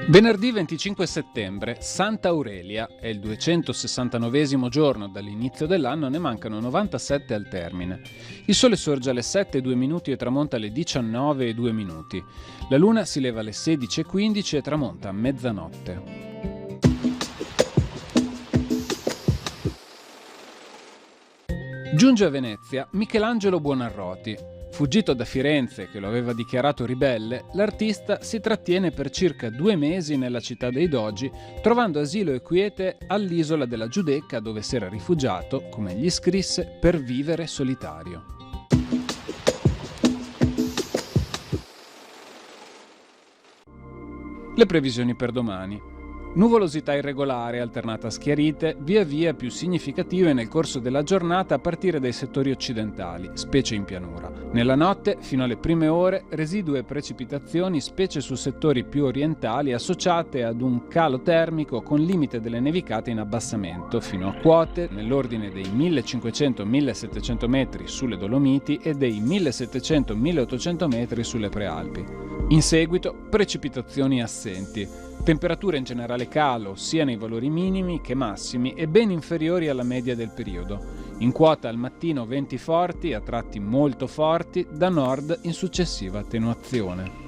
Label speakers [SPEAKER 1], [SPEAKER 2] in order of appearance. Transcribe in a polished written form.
[SPEAKER 1] Venerdì 25 settembre, Santa Aurelia, è il 269esimo giorno dall'inizio dell'anno, ne mancano 97 al termine. Il sole sorge alle 7:02 e tramonta alle 19:02. La luna si leva alle 16:15 e tramonta a mezzanotte. Giunge a Venezia Michelangelo Buonarroti. Fuggito da Firenze, che lo aveva dichiarato ribelle, l'artista si trattiene per circa 2 mesi nella città dei Dogi, trovando asilo e quiete all'isola della Giudecca, dove si era rifugiato, come gli scrisse, per vivere solitario. Le previsioni per domani. Nuvolosità irregolare, alternata a schiarite, via via più significative nel corso della giornata a partire dai settori occidentali, specie in pianura. Nella notte, fino alle prime ore, residue precipitazioni, specie su settori più orientali, associate ad un calo termico con limite delle nevicate in abbassamento, fino a quote nell'ordine dei 1500-1700 metri sulle Dolomiti e dei 1700-1800 metri sulle Prealpi. In seguito, precipitazioni assenti. Temperature in generale calo, sia nei valori minimi che massimi, e ben inferiori alla media del periodo. In quota al mattino venti forti, a tratti molto forti, da nord in successiva attenuazione.